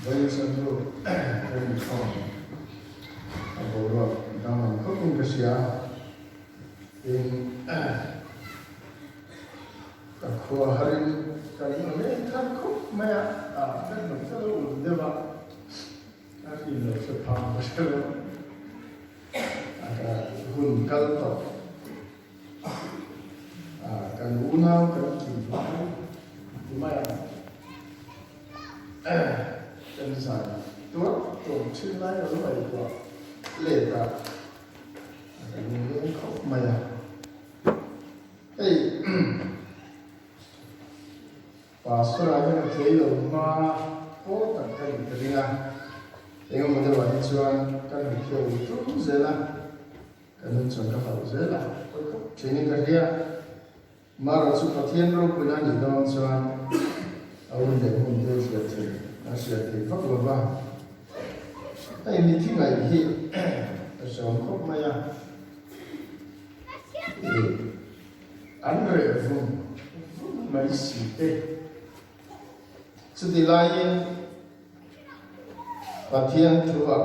Vậy sao tôi không không bộ rồi đang làm khóc cũng cái gì in các khoa harin cái nó lấy thân khóc mẹ cái mình sẽ đâu được đâu cái gì là sẽ phàm cái sẽ đâu cái hồn cái tộc cái lũ nào cái gì đó mẹ chân dài tôi chân lái ở vậy của lệ ta cái những khóc mày hey và số là những cái thế lực mà có tất cả những cái này nhưng mà tôi vẫn chọn các cái kiểu tốt dễ là cái nên chọn các kiểu dễ là chỉ những cái kia mà rồi số phát hiện rồi cũng là những đó chọn ở bên đây mình đều sẽ thấy nó sẽ thấy phát lộ ra đây mình thi ngày thì sẽ không khóc mày anh rồi vùng mấy gì thế sự đi lại và thiên thua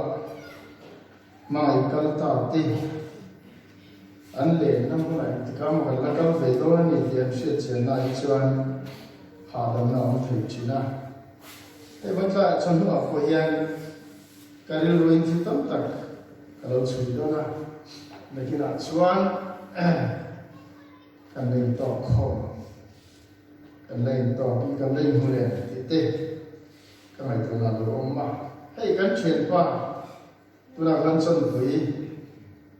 mai cần tạo tiền anh lệ năm nay thì các mọi người các về đó này tiền sẽ chuyển lại cho anh hà đông nào thì chỉ là thế vẫn là trong lúc của hiền cái điều luôn thì tâm tắc kalau suy đó là mấy cái nào chuan cái lên to khó cái lên to đi cái lên hồ đèn thì tê cái này tôi làm đồ ông bà hay cái chuyện qua tôi làm lần xuân với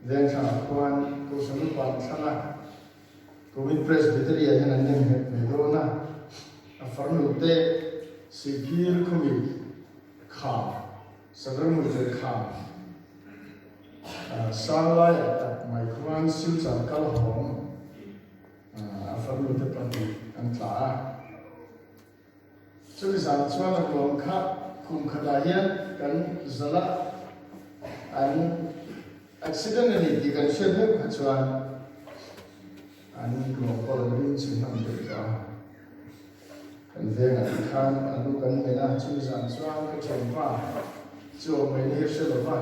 đèn sáng quan cô sống quan sáng là cô biết presbytery cho nên nên người đó na phần lúc tê sikir kumi kham sagam mujhe kham sáng lại tập mai quan siêu sản cao hồng phần lúc tê phần anh trả cho cái sản xuất là gồm khác cùng khả đại kan zala an accidentally di kan shed hep chuan an gồm có lần sin ham được cả kan ve nga khan anu kan mena chu san chuan ka chen va chu mai ni se lo va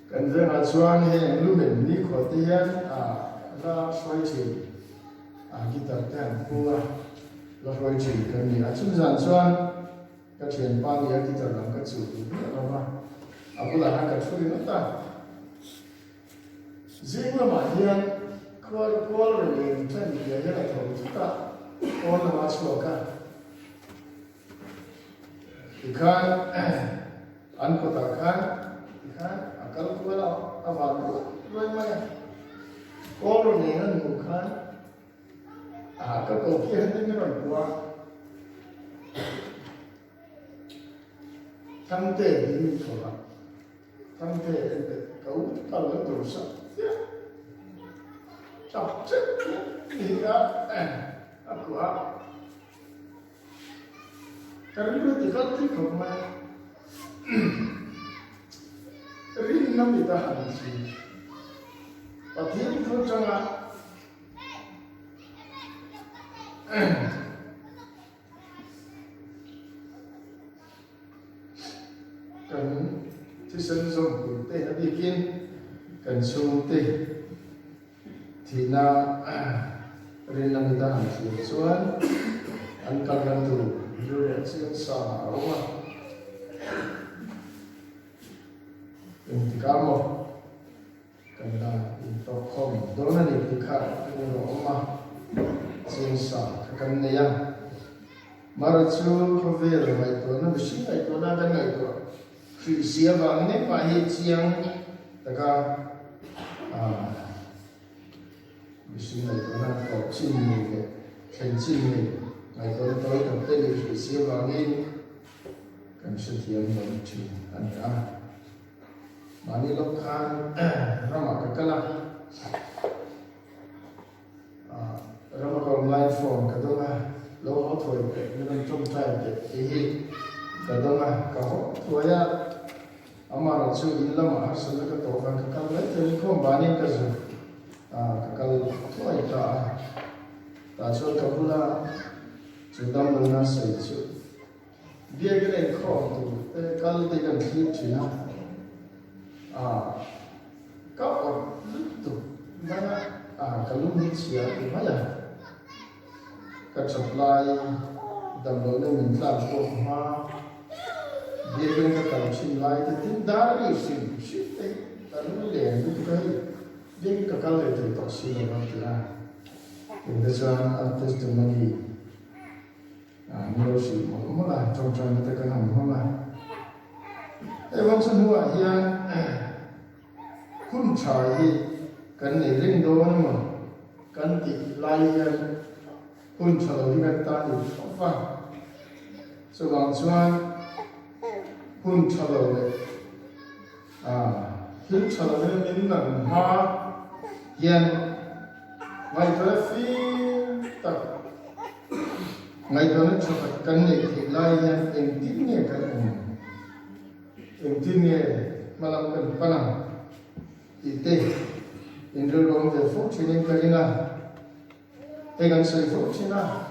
kan ve nga chuan he lu men ni kho ti hian la soi chi guitar tan pua la soi chi kan ni chu san chuan ka chen pa ni guitar lam ka chu lo va apula ha ka chu ni ta zingwa ma hian ko re tan ni ya la tho ta all the much loka ikan anpota kan ikan akal kuala awan roi maya all the nehan mukan akal koki handi ron kuwa tante ni thola tante kau tal tu sa chap chap ni ka aku karena itu dekat di rumah rin nam kita hadis tapi itu jangan kanที่ฉันส่งคุณเต้ให้กินกันชูเต้ที่น่าrin lang kita hasil soal angkat tu dulu yang sah rumah yang kamu kena itu kom dona ni dikat dengan rumah sah kena yang maracu cover mai tu na besi mai tu na kan mai tu siapa ni pahit siang takkan bisi này có năng có chim mình để thành chim mình ngày có tới tập tên được sự siêu vào đi cần sự thiện mình chỉ anh ta mà đi lúc khan ra mà cái là ra mà còn online phone cái đó là lâu họ thôi nên trong tay để thì cái đó là cái họ thôi á ama là chú in lắm mà sự cái tổ chức cái lấy thì không bán những cái gì kakal thôi ta ta cho kabula chu dam lo na sai chu bia cái này khó tu cái cái cần thiết chỉ là các ở lúc tu mà cái lúc như chia thì mấy à cái supply đầm lo nên mình làm tốt mà bia cái tàu xin lại thì tin đã đi xin đấy ta nói liền như cái bia cái lời thì tao xin là cái là in the one testimony nhiều sự mà là trong người ta cần làm mà cái vấn đề nữa hiện kun chai cần này riêng đó mà cần tị lai kun chai đi gần ta đi không phải số bằng chuan kun chai này kun chai này mình làm ha hiện ngày tới phi tập ngày đó nó cho các căn này thì lai em tin nghe cái em tin nghe mà làm cái phần nào thì thế em rồi rồi về phúc chỉ nên cái nào cái gần sợi phúc chỉ nào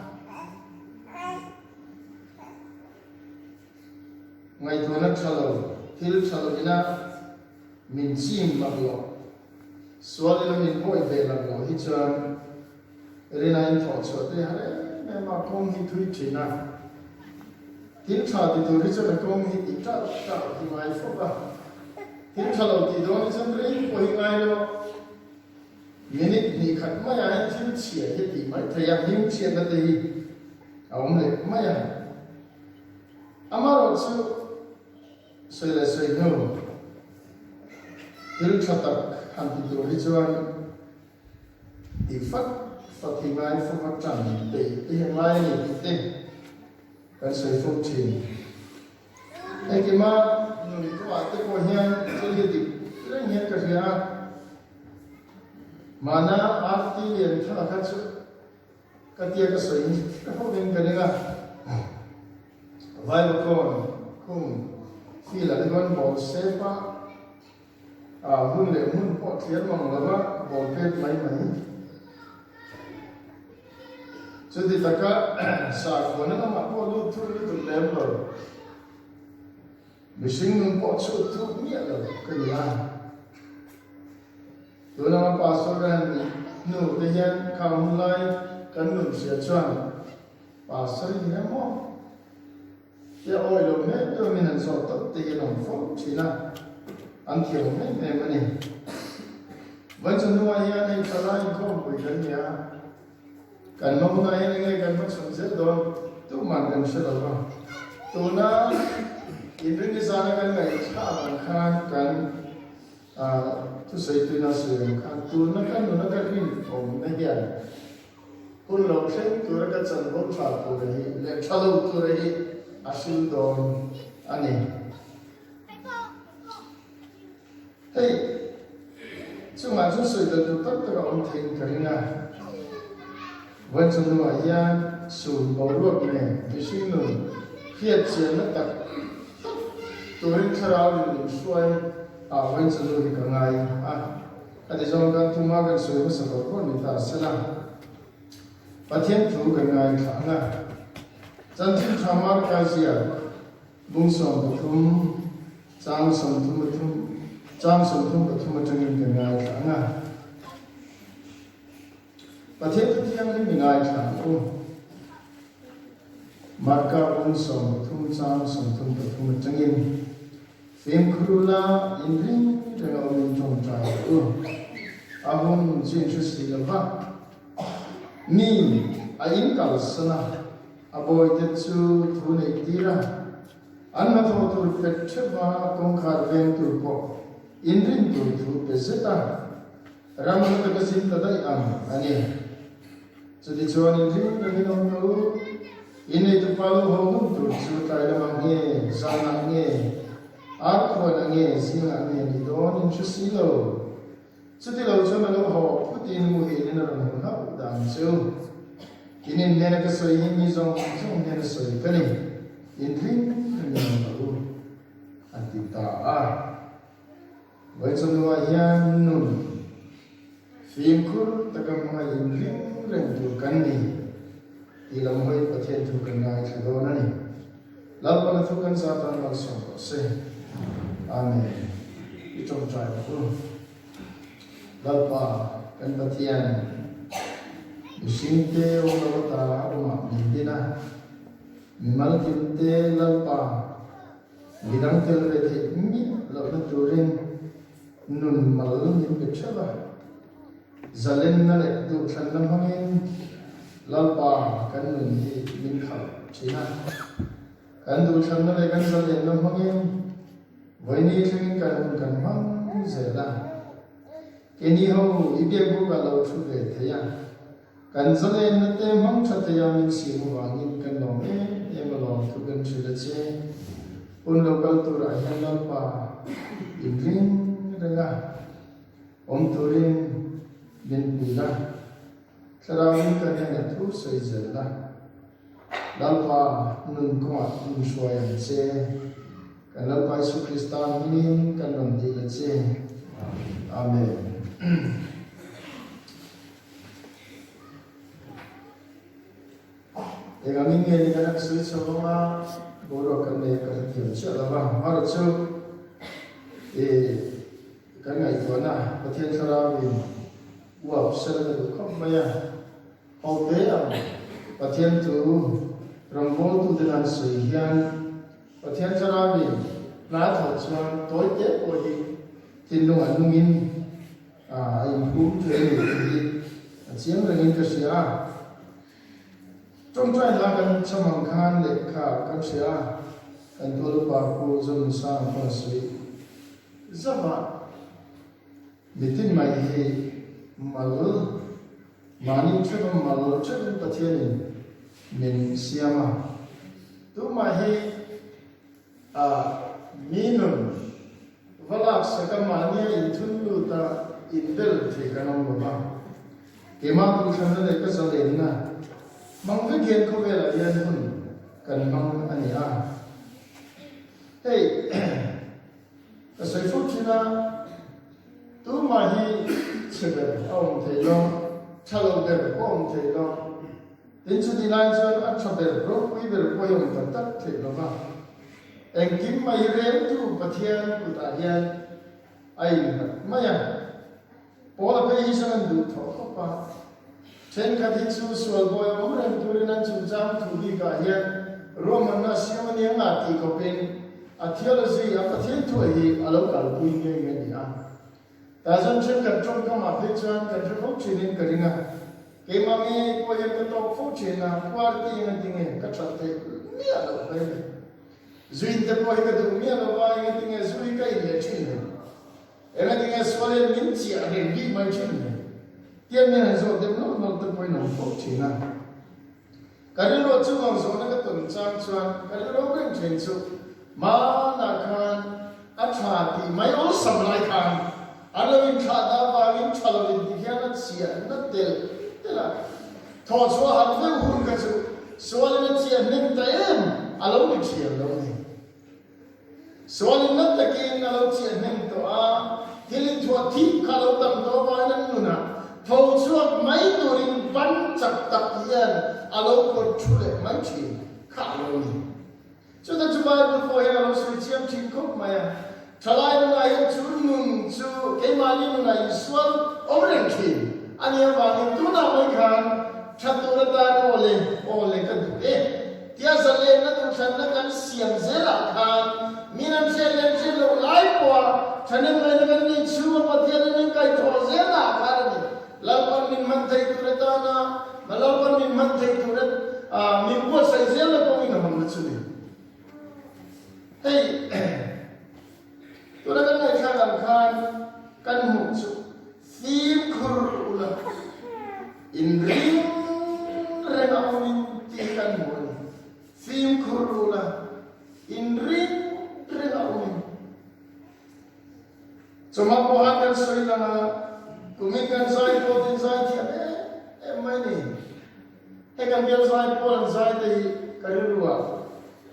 ngày đó nó chalo đi na mình chim mà lo số là mình bôi về là lo hết trơn rồi này thọ cho thế hả mà công hi thui chỉ na tiếng chào thì tôi cho là công hi ít chào thì mai phúc à tiếng chào thì đó là đấy của hiện nay đó minute thì khát mấy ai tiếng chia hết thì mấy thầy em tiếng chia là gì ông này mấy ai amaro chu soi là soi nhau tiếng chào tập hành thì tôi cho thì phát thì mai phúc phát triển để hiện nay thì thế cái sự phát triển cái mà người có bạn tôi có hiện cho hiện thì rất hiện cái gì à mà na arti liền cho là cái sự cái tia cái sự cái phong bình cái này à vài lúc còn không phi là cái con bò xếp á hun lệ hun bỏ thiệt mà là bò phết mấy cho thì tất cả sản phẩm nó mà có lúc thu được lên rồi mình sinh mình có số thu nhẹ rồi cái gì à tôi nói bà số ra nụ cái hiện không lại cần nụ sẽ chọn bà số gì nữa mà cái ôi lúc này tôi mình ăn sốt tập thì cái lòng phúc chỉ là ăn thiếu mấy ngày mà này vẫn cho nó ai này cho lại không bị cái gì à cần mong này nghe cần phát sinh rất đó tu man cần sẽ đâu mà tu na in riêng cái sao cần ngày cha bằng khan cần tu xây tu na xây khan tu na cần nó cái gì ông này hiện kun lâu sinh tu ra cái chân bút phạt tu đấy lệ cha lâu tu đấy asil don anh ấy hey chúng ta chúng xây được tu tất cả ông thình cái này vẫn trong đó ya sùn bầu ruột này cái sinh nụ phiệt chiến nó tập tôi thà rau thì mình xoay vẫn trong đó thì cả ngày cái này trong cái thùng hoa cái suy nó sẽ có mình ta sẽ làm và thiên chủ cả ngày kháng chân chính tham ăn cái gì bung sòng bát thum trang sòng thum bát thum trong những cái ngày kháng và thế thì anh ấy mình ai chẳng có marka un som thum sam som thum ta thum changin phim khurula in ring de ngau min thong trai ahun jin chu si lava ni ain kal sana aboy te chu thu nei tira an ma tho tu pet chwa kong khar ven tu ko in ring tu thu peseta ram ta ka sin ta dai ani so di chuan in ring ni no no in ei tu palu hom tu chu tai la mang nge zang nge a khon nge sing nge ni don in chu si lo so di lo chu ma lo ho pu tin mu hi ni na ro na dan chu in ne na ka so yin ni zong ne na so ka ni in ring ni no ati ta vai chu no yan nun phim khur ta ka ma in ring ren tu kan ni ilam hoi pathian thu kan ngai thado na ni lam pan thu kan sa tan mal som ko se amen itom trai ko lalpa kan pathian singte o ta ma mindina mal kinte lalpa lidang tel ve the mi lo na turin nun mal ni pe chala zalen na le du than lam hangin lalpa kan nun hi min khal china kan du than na le kan zalen lam hangin voini thing kan mang zela keni ho ibe bu ka lo thu ve thaya kan zalen na te mang thataya min si mu wangin kan lo me lo thu kan chila che un local tu ra yan lalpa indring renga om turin min pula sarawin kan yan thu sai zela lalpa nun ko nun shoyan che kan lalpa Yesu Kristan min kan nom di la che amen ega min nge ni kan sui choma boro kan ne kan thiam cha la ba har chu kan ngai to na pathian sarawin wa sel da khop maya ho te a pathian tu rambol tu denan sui hian pathian sarawin na tho chuan toi te ko hi tin lu an lungin ai pu the ni chiang rangin ka sia trong trai là kan chamang khan le kha kan sia kan tul pa ko zum sa ma sui zama mitin mai he mal mani chum mal chum pathian min siama tu ma he a minun valak sakamania in thulu ta in bel the kanom ba kema tu thana le ka sale na mang cái kiện không về là yên hơn cần mang anh à hey cái sợi phút khi na tu mà hi sẽ về ông thầy lo cha lâu về ông thầy lo đến chỗ đi lại cho anh cho về rồi quý về rồi ông tận tất thầy lo mà anh kiếm mà hi rèn tu bát thiên của ta yên ai mà ya bỏ là cái gì sang đủ thọ không pa trên các thị trường xuất khẩu ông rằng tôi nên chọn chọn thu đi cả hiện Roman na siêu nhiên ngã thì có bên theology phát triển thôi thì alo cả bùi nghe nghe đi à ta dân trên các trong các mặt thế chân các trong phúc trình nên cái gì à cái mà nghe coi hiện cái top phúc trình à qua đi nghe tiếng nghe các trật tự mía đâu vậy duy nhất coi cái đường mía đâu vậy nghe tiếng nghe duy cái gì trình này em tiếng nghe số lên miếng chỉ để đi mà trình này tiên nhân là rồi dem nó tự quay nằm phúc trình à cái đó rồi chú ông rồi nó cái tuần trang chuan cái đó cái chuyện chú mà na khan achha thì mấy ông sầm lại khan anh ấy chả đã vào những chả là những cái nó xịn nó tel tel là thọ số hạt với hun cái chú số là nó xịn nên tay em anh ấy bị xịn đâu này số là nó tay kia anh ấy xịn nên to à thì lên thọ thì cả lâu tầm đó vào nên luôn à thọ số mấy tuổi bắn chặt tập yên anh ấy có chú lệ mấy chuyện khác lâu này cho nên chúng ta before hereเราsuy chiêm chính khúc mà Chalai nó này chú nung chú cái mà đi nó này xuân ông rèn kìm anh em vào những thứ nào mới khăn chặt tôi đã ta ô lên cái đủ đấy tia giờ lên nó tụiฉันnó cần xiềng dễ là khăn mi năm xe lên trên lầu lái qua cho nên người nó cần đi chú mà tia nó nên cái thò dễ là khăn này lâu con mình mang thấy tụi nó ta na mà lâu con mình mang thấy tụi nó mình mua sai dễ là con mình làm nó chú đi hey tôi đã nói cho các bạn căn mục chú phim khurula in ring renaumin tikan mon phim khurula in ring renaumin cuma buatan soi lama kumikan sai potin sai tiap mai ni kan biar sai potin sai di karua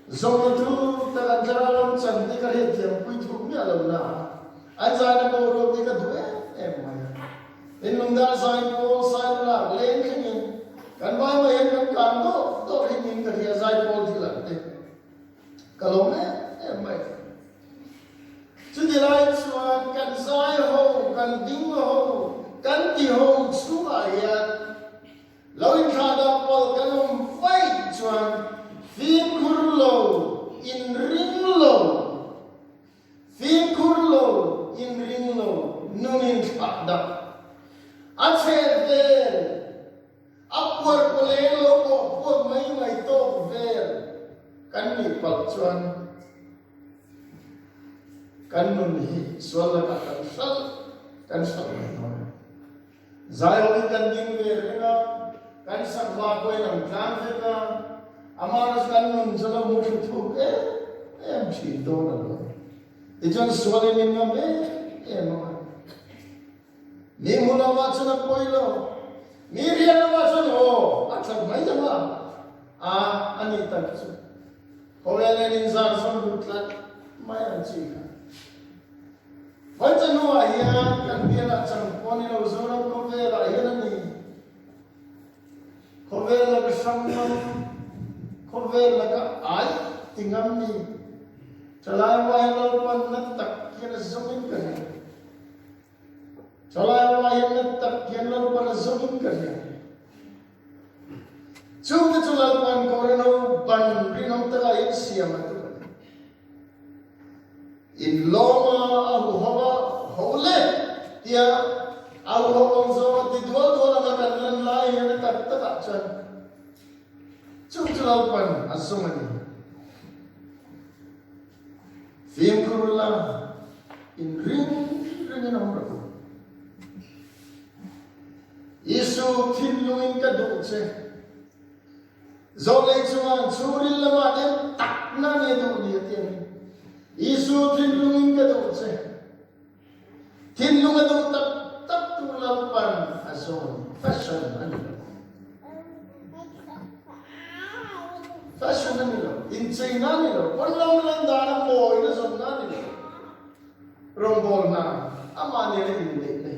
zong tu takan jalan cantik kali tiap kuitu ni alam na aja na koro di kadue mai in lungda sai po sai la len kini kan mai mai kan kan to lo in khada pol kanum vai chuan phim khur lo in ring lo phim khur lo in ring lo nunin khada ache vel apur pole lo ko pur mai to vel kan ni pal chuan kan nun hi swala ka kan sal mai no zai ho kan ding vel na kan sak ba ko yang tlang ve ka amaras kan nun jala mu thu em chi do na lo ijan swala ni na be em ni mula wa chuna poilo ni rian wa chuna ho atlak mai jama ani tak chu kolele nin zar son dutlat mai an chi ka Wajah nuah ya kan dia nak campur ni lo zona kovela ya ni kovela bersama kovela ka ai tingam ni calai wah lo pan nak kian zoom kan calai wah nak kian lo pan zoom kan cuma calai pan koreno pan rinam terlain siam tu in loma ahu hawa hole dia ahu hawa zawa di dua nak kan lain yang tak cun calai pan asumani film kurula in ring nomor Yesu tinluin ka doce zolay cuman suril lama dem tak na ne do dia tiang Yesu tinluin ka doce tinlung do tak tulapan ason fashion ani lo in China ni lo panlang dana boy na son na ni lo rombol na amani ni hindi ni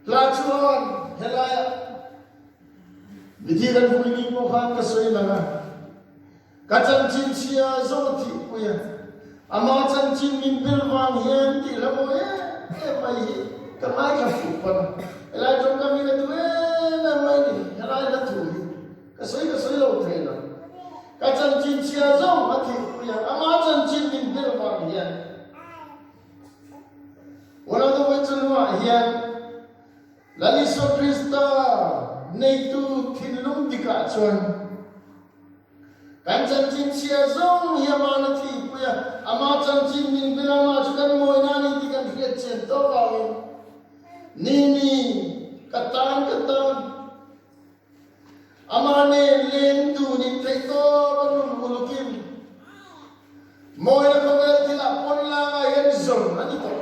Lachuan helaya bidiran huni mo khan kasoy langa kacang chin sia zoti puya ama chan chin min bilwang hian ti lamo mai kamai ka fupan elai jom kami ka tu na mai ni helai na tu kasoy lo thela kacang chin sia zom ati puya ama chan chin min bilwang hian wala do wachan wa hian Laliso Krista neitu tinlum dika chuan kan chan chin sia zong yamana thi puya ama chan chin min bilama chukan moina ni dikan hiat chen to kawi ni katan amane len tu ni teto balum ulukim moina ko vel tila ponla ga yen zong ani to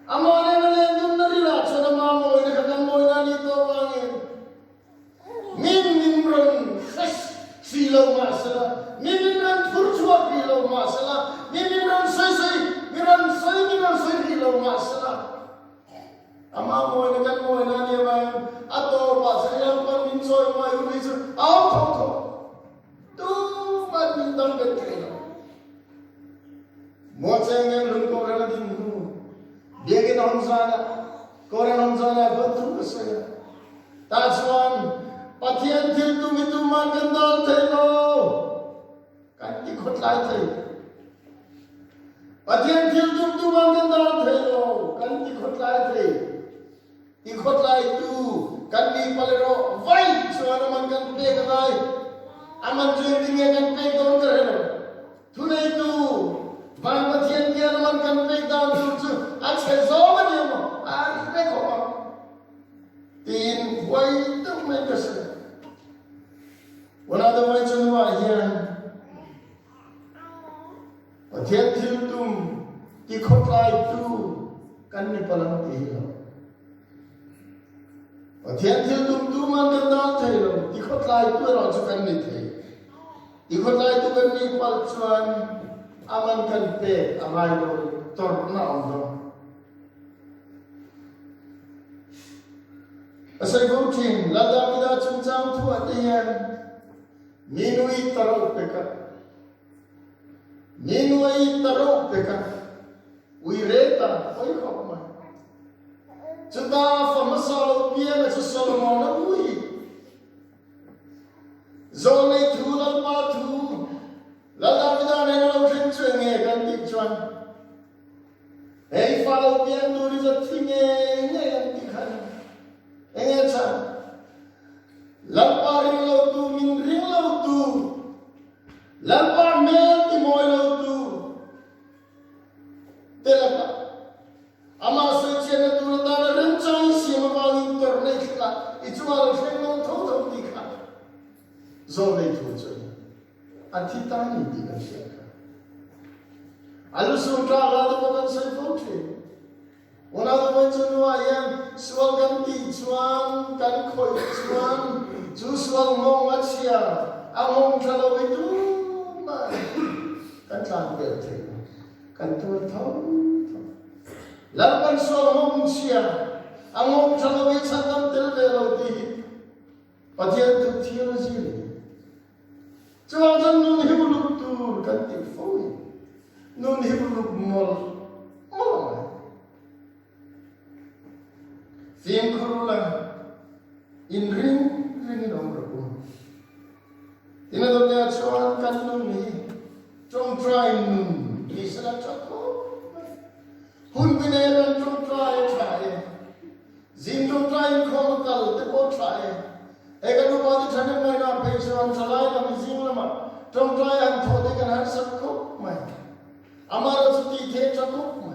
amane len tu na rila chona ma moina kan moina ni to wangin min ron fresh filo masala min ron furchua filo masala min ron sai filo masala ama moina kan moina ni ma ato pa saya pan min soy ma yu ni au to tu man min dang betrino mo chenge lun ko ran din hu Biagin Hamzana, Koran Hamzana, betul saya. Taswan, patian til tu makan dal telo, kan ikut lagi. Patian til tu makan dal telo, kan ikut lagi. Ikut lagi tu, kan di palero, vai, suara makan peg vai. Aman cuy tinggal kan peg don terhelo. Tunai tu. Bang patian dia makan peg down tu, aceh zaman dia mo, mereka mo, tin wai tu mereka sih, wala tu macam mana hian, patian tu, ikut lagi tu, kan ni palang tiada, patian tu makan down tiada, ikut lagi tu orang sukan ni tiada, ikut lagi tu kan ni palsuan. Aman kan pe amai lo torna ondo asai gotin lada mida chungchang thu atiyan minui taro peka ui rê ta ôi khóc mà chúng ta phải mất sao bia là cho sao mà nó ui rồi này thu là ba thu là bây giờ này nó trên chuyện ngheกันติดชวนเฮ้ยฟ้าเราเปลี่ยนดูดิจะทิ้งเงี้ยกันติดขันเงี้ยฉันลับปาริงเราดูมินริงเราดูลับปาเมลติมอยเราดูเตลับอามาเสียเชนดูตาเรื่องใจเสียมาบางอินเตอร์เน็ตละอิจฉาเราเชื่อมันทั้งทั้งติดขันโซเล่ทุจริตอธิษฐานดีกันเสียกันอาลุสุนทราลาดุบันเซฟโอเควันนั้นวันจันทร์ว่ายังสวงกันตีชวนกันคอยชวนจูสวงมองอาเชียอามองทะเลไปดูมากันจางเดือดเถอะกันตัวเท่าแล้วกันสวงมองเชียอามองทะเลไปชักกันเตลเวลดีปะเทียนทุกเที่ยวจีจวนจันนุ่นหิบลุกตูกันติดฟูนุ่นหิบลุกมอลเสียงครูละอินริงน้องรักที่นั่นตรงนี้ชวนกันนุ่นนี่จงทรายนุ่นอิสระจักรหุ่นเป็นเรื่องจงทรายจินจงทรายข้อมันกัลเตโกทรายเอกนุบาลที่ท่านไม่น่าไปชวนสลายละมิจิงละมาจงทรายอันโทษได้กันหันสักคุกไหมอามาราสติเทจักคุกไหม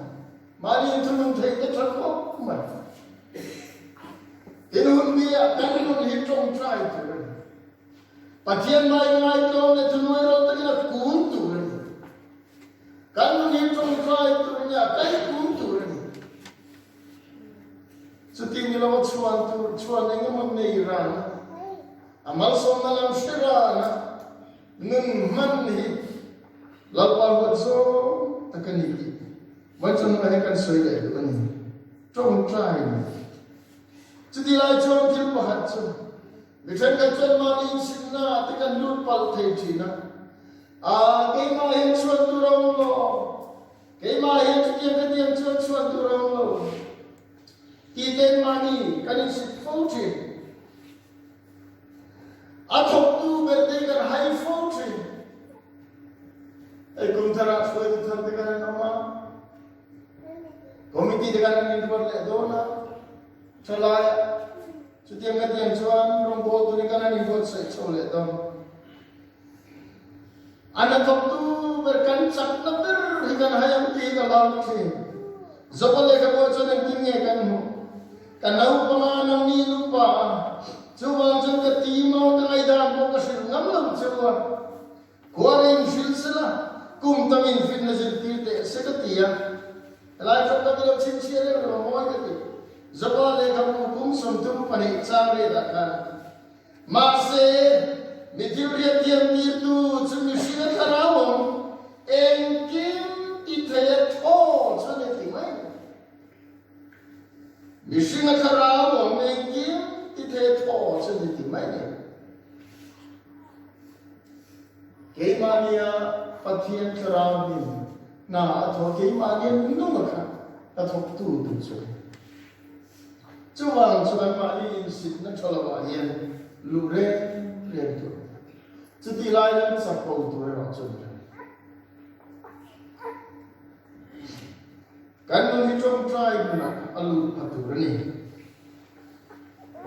มาลีนทุนเทจักคุกไหมที่นู่นมีกันนู่นหิจงทรายตัวปัจจัยไม่ตรงในทุนเราตะกี้ละกุนตัวกันนู่นหิจงทรายตัวเนี่ยใครกุนตัวสุดที่มีเราชวนเองก็มันในอิหร่านอามาส่งนั่นเชื่อนะนึ่งมันนี่เราว่าวัดโซ่ตะกันนี่วันจันทร์ให้กันสวยเลยวันนี้จงใจจุดที่เราชวนที่ประหัตชวนดิฉันก็ชวนมาอินสินนะตะกันรูดปัลเทจีนะเกี่ยมาเห็นชวนตัวเราโลเกี่ยมาเห็นจุดยังกันยังชวนตัวเราโลที่เดินมานี่กันอินสิฟูจิอาทบตูเบดเดกันไฮฟูจิไอ้กุมธาราช่วยทุกท่านด้วยกันนะมาคอมมิตี้ด้วยกันนี่ด้วยเลยโดนะชลายจุดยังกันยังชวนรวมโบตุนี่กันนี่ด้วยใส่ชลเลยโดนอันนั้นทบตูเบดกันสักนับเดิร์ที่กันไฮยังตีกันลาวที่จบเลยกับว่าชนยังทิ้งเงี้ยกันหูกันเอาปมาณนี้ลูกป่าCuba macam ketimau dengan dalam buku sih, ngambil cuba. Kuarin silsila, kum tamin fitness itu seketia. Lain kata kalau cincin ada mau gitu. Jabal lekam kum suntum panik cari dakan. Masih mijibriat yang itu cuma sih karawon, engkim itu cuma timai. Misi karawon engkim thế thọ cho nên tìm mấy này cái mania phát hiện ra đi na thọ cái mania đúng không ạ ta thọ tu tu rồi chú vàng chú anh mani xin nó cho là bảo hiền lù lên tu chú đi lại nó sắp cầu tu rồi chú cái nó đi trong trai của nó alu patu rồi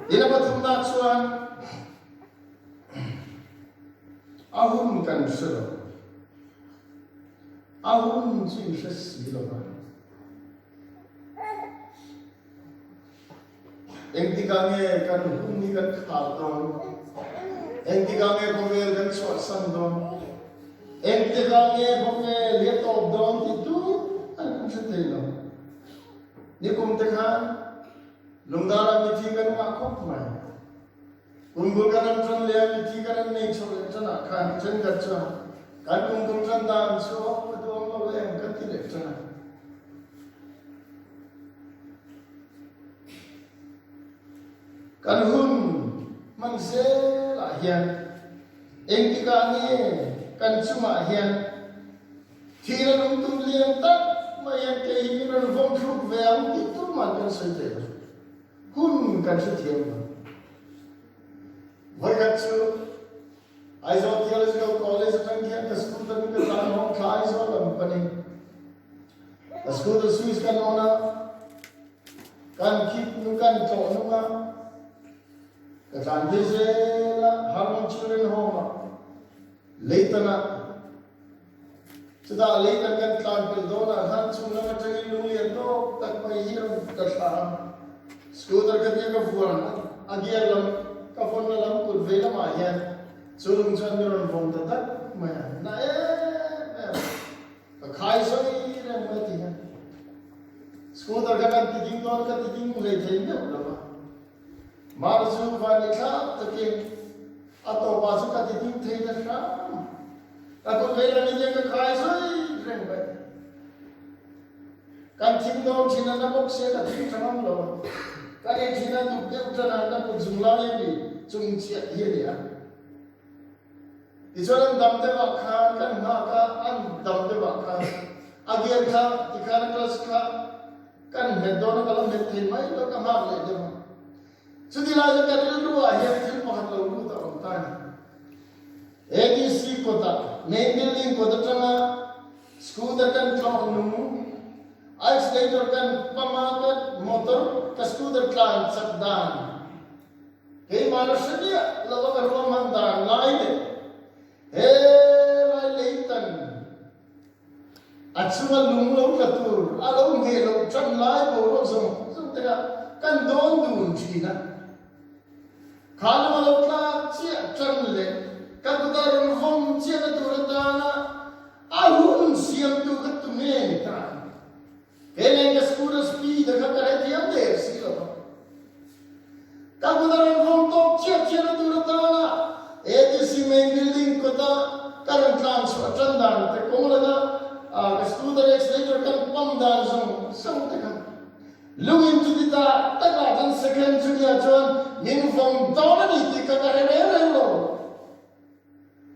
Ina batumna chuan ahun kan shiro ahun chin she si lo ba engti gange kan hun ni kan khal don engti gange bongel kan chwa san don engti gange bongel le top don ti tu an se te lo ni kum te khan Lungdara miti kan makuk mai, kumpul kanan tran lea miti kanan ni chole chana kan chen gacha, kan kumpul tran dan so kedua lo lea kan tidak chana. Kan hun man se lahian, engti kan cuma hian, thira lung tum liang tak mai hiền cái hình như vong trục về ông tiếp tục mà cần xây dựng hun cần sự thiền với các chú ai do theological college trong kia cái school đó cái trang hong khai do làm cái này cái school đó Swiss cái nó na kan keep nu kan cho nu ma cái trang thế giới là Harmon Children Home leitana Sudah leitan kan tlan pildona han sumna matangin lulian to tak mai hiram katla scooter kan yang fuan agiar lam kafon lam kur vela ma hian sulung chandron vom ta tak ma na ka khai soi ram ma ti han scooter kan tiking don ka tiking le thein ne ulama mar su van kha takin ato ba su ka tiking thein na kha Aku vela ni yang khai soi reng bai kan thing do thina na bok se ka thing thamam lo ka ni thina tu ke utana na ku jumla ni chung chia hi ni a isolan dam te wa kha kan ma ka an dam te wa kha agian kha ikan klas kha kan me do na kalam me thei mai lo ka ma le de ma sudila ja ka lu a hi thil pa lo lu ta on ta ADC kota, main building kota tanga, school kan clown numu, isolator kan pamakat motor, ka school kan sakdan. Kay manusia dia, lawa ka ruang dan lain. Lai leitan. At sungal lumulaw katur, alaw ngelaw, chan lai bolo zong tega, kan don dun china. Kala malaw ka siya chan le. Kagudaran hom siya na turatana ahun siyam tu katumen ta kailan ka skura speed ka kahit yan der sila kagudaran hom to siya na turatana edi si main building ko ta karan transfer chandan te kumula na ka skura accelerator kan pamdan sang tekam lungin tu dita taga dan second junior john min vom dona ni ka kahit lo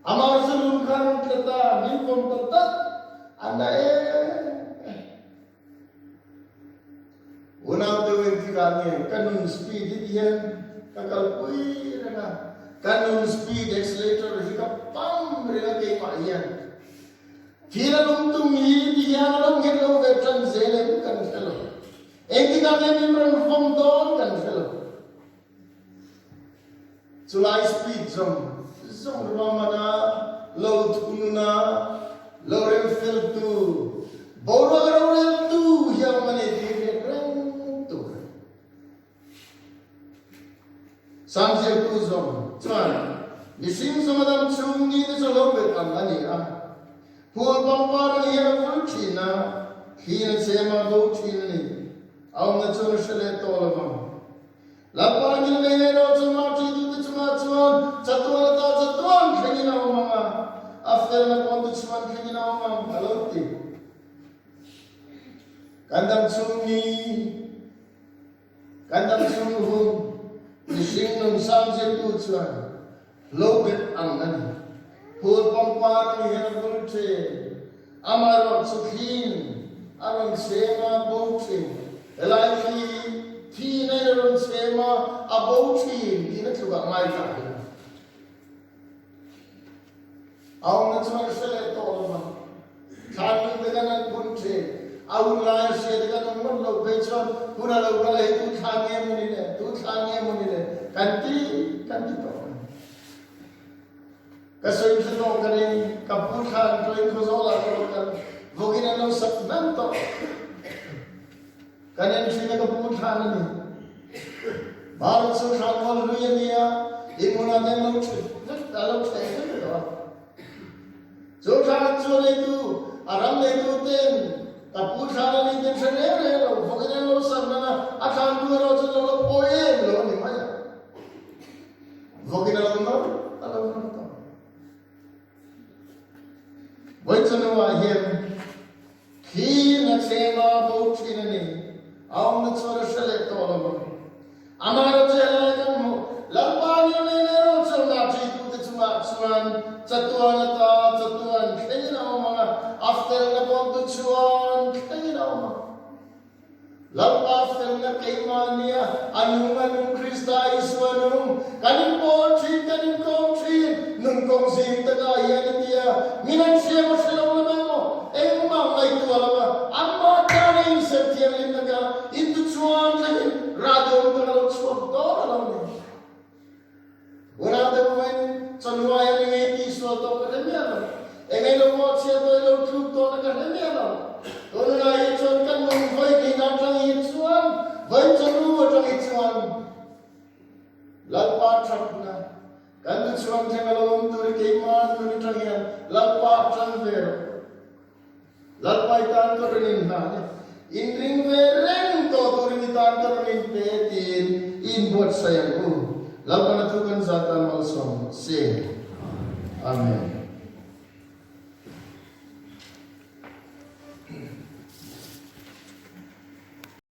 Amar sulung kan kita minum tetap anda unang tuwing tiranya kanun speed dia kakal kui rena kanun speed accelerator hika pam rena kay maiyan kira tum dia lang hello veteran zele kan hello enti kanya minum from don kan hello sulai speed zone Ramana, Lord Ununa, Lorem Filtu, Bororem tu, Yamaneti, Rentu. Sanjay Kuzom, Tuan, Nishim Samadam Chungi, the Solomit Amania, Poor Pampara, Yavachina, he and Sema Bochini, Alma Churchalet Olama. Lapangin Venero to Martin to Matuan, Chatuan, Kingin of Mama, after the Pontuan Kingin of Mama, Haloti. Kandam Sungu, the Shingnum Sanjay Tuchuan, Lobet Angani, Poor Pompar, Henry, Amaro Sukin, Aram Sema Boating, Elaifi. Teenager sema about him, tina tuga mai ta. Aw na tsama sele to ma. Khan de kana bunche, aw la she de kana mon lo pechon, pura lo gala he tu khange muni le. Kanti to. Kasoy thno kare kapur khan to ko zola ko kan. Vogina no sapnanto. Kanan sila kapur khan ni. Baru susah kalau dia imunnya memang kalau saya itu susah itu aram itu ten tapi susah ini sendiri loh pokoknya lo sana akan dua ratus lo poin lo ni maya pokoknya lo nor Wajah wahim kini sema bukti ni awam suara selek tolong Amaro jela kamu, lampang yang nero cuma cipu cuma catuan, kini nama after the pon tujuan, kini nama Lalpa felna kaimania anungan Krista iswanum kanin po tri kanin kong tri nung kong sim taga yan dia minan siya mo sila mo mang may tuwala amma taring setiyan linaga itu cuan kanin radong tagal cuan to alam ni wala daw man sanuayan ng iswa to kadanya ngay lo mo siya to lo truth to kadanya Kung na ituan kan mong hoy kinatang ituan, hoy taruwa tang ituan. Lalpa trap na. Kan ituan tengalawang turi kaiman turi tangian, lalpa trap vero. Lalpa itan to rin na. Inring vereng to turi itan to rin petin, inbuat sayang ko. Lalpa natukan zatan malsong. Sing. Amen.